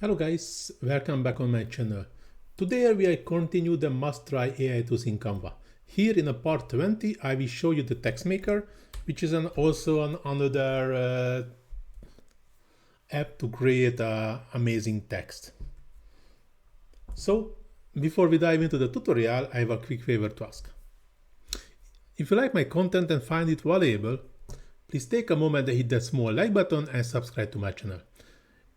Hello guys, welcome back on my channel. Today we will continue the must try AI tools in Canva. Here in a part 20 I will show you the TextMaker, which is also another app to create amazing text. So before we dive into the tutorial, I have a quick favor to ask. If you like my content and find it valuable, please take a moment and hit that small like button and subscribe to my channel.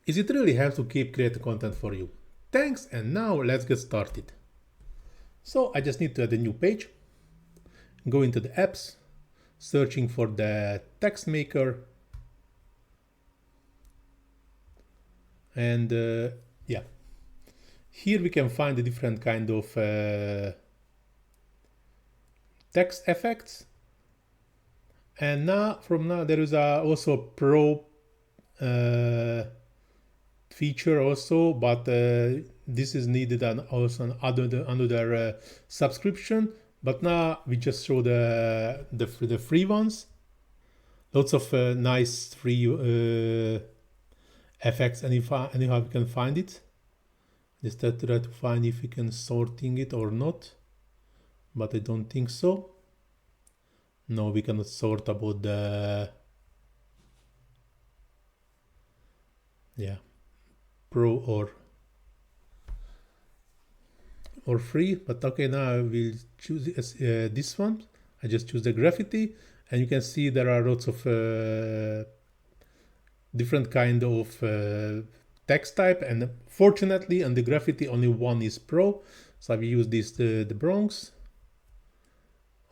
It really helps to keep creating content for you. Thanks, and now let's get started. So I just need to add a new page, go into the apps, searching for the TextMaker, and here we can find the different kind of text effects. And from now there is also a Pro feature also, but this is needed and also another subscription. But now we just show the free ones. Lots of nice free effects, and anyhow we can find it. Just try to find if we can sorting it or not, but I don't think so. No, we cannot sort about the Pro or free, but okay, now I will choose this one. I just choose the graffiti, and you can see there are lots of different kind of text type, and fortunately on the graffiti only one is Pro, so I will use this the Bronx.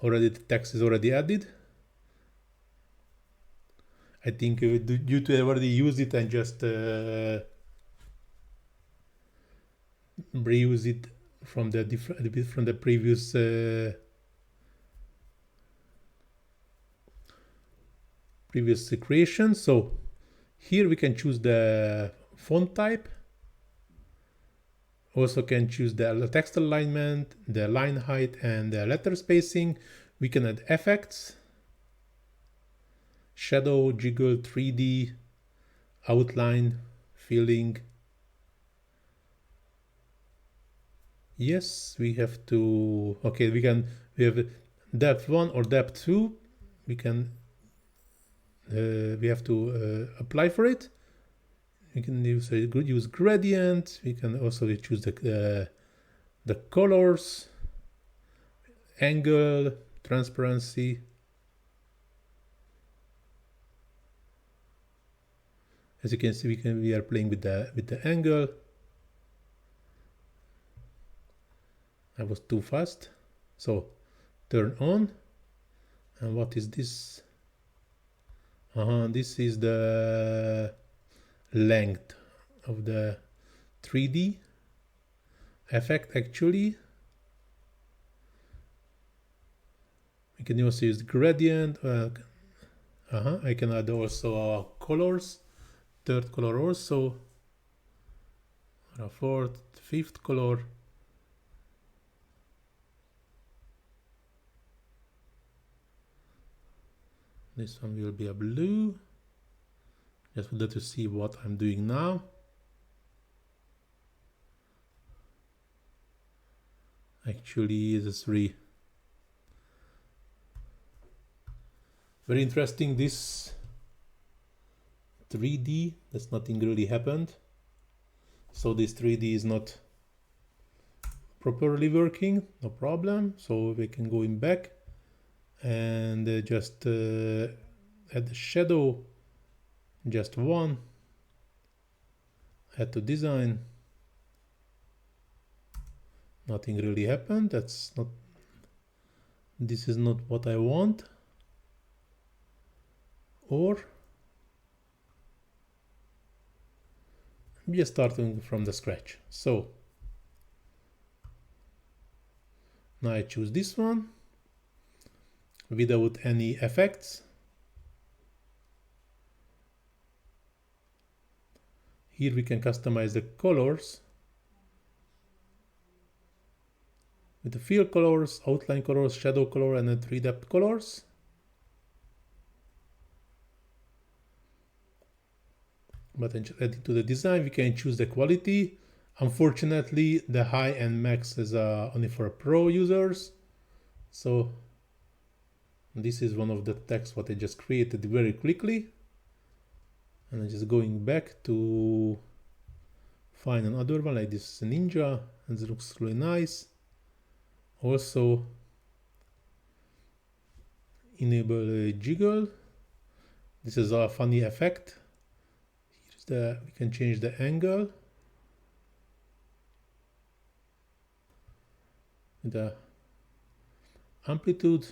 Already the text is already added. I think due to I already used it and just reuse it from the previous previous creation. So here we can choose the font type. Also can choose the text alignment, the line height, and the letter spacing. We can add effects, shadow, jiggle, 3D, outline, filling. Yes, we have to, okay, we have depth 1 or depth 2. We have to apply for it. We can use gradient. We can also choose the colors, angle, transparency. As you can see, we are playing with the angle. I was too fast. So turn on. And what is this? This is the length of the 3D effect. Actually, we can also use gradient. I can add also colors, third color also, a fourth, fifth color. This one will be a blue. Just wanted to see what I'm doing now. Actually, it's very interesting. This 3D, that's nothing really happened. So this 3D is not properly working, no problem. So we can go in back and just add the shadow, just one, add to design. Nothing really happened. This is not what I want. Or we are starting from the scratch. So now I choose this one without any effects. Here we can customize the colors with the fill colors, outline colors, shadow color, and the 3 depth colors. But then just adding to the design, we can choose the quality. Unfortunately, the high and max is only for pro users. So this is one of the texts what I just created very quickly. And I'm just going back to find another one like this ninja, and it looks really nice. Also enable a jiggle. This is a funny effect. Here's we can change the angle, the amplitude,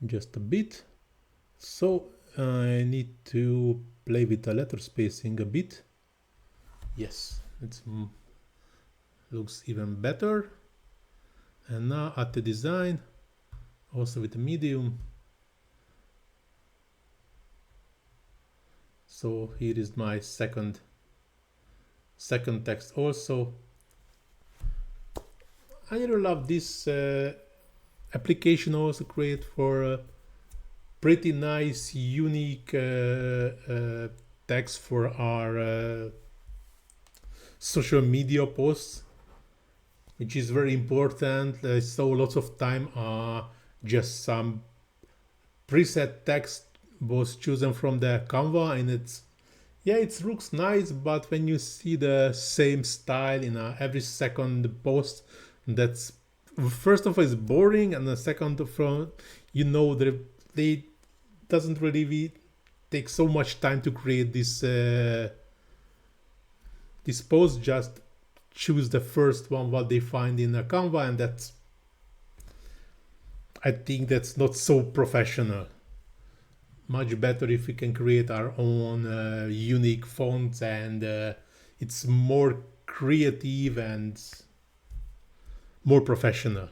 just a bit. So I need to play with the letter spacing a bit. Yes, it looks even better. And now at the design, also with the medium. So here is my second text also. I really love this application, also create for pretty nice unique text for our social media posts, which is very important. So lots of time are just some preset text was chosen from the Canva, and it looks nice, but when you see the same style in every second post, that's first of all is boring, and the second from that they doesn't really take so much time to create this this post. Just choose the first one what they find in a Canva, and I think that's not so professional. Much better if we can create our own unique fonts, and it's more creative and more professional.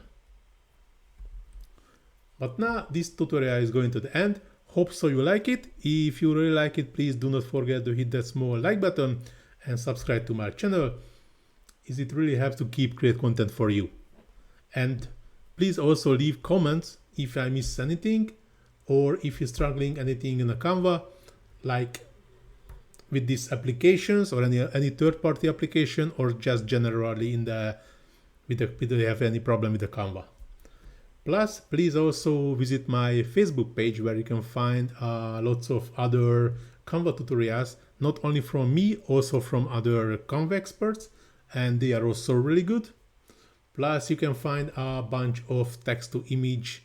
But now this tutorial is going to the end. Hope so you like it. If you really like it, please do not forget to hit that small like button and subscribe to my channel, as it really helps to keep create content for you. And please also leave comments if I miss anything, or if you're struggling anything in a Canva, like with these applications or any third-party application, or just generally in the if you have any problem with the Canva. Plus, please also visit my Facebook page, where you can find lots of other Canva tutorials, not only from me, also from other Canva experts, and they are also really good. Plus, you can find a bunch of text-to-image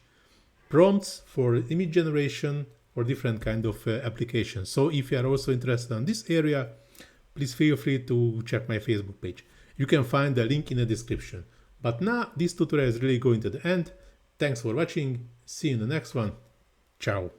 prompts for image generation for different kind of applications. So if you are also interested in this area, please feel free to check my Facebook page. You can find the link in the description. But now this tutorial is really going to the end. Thanks for watching. See you in the next one. Ciao.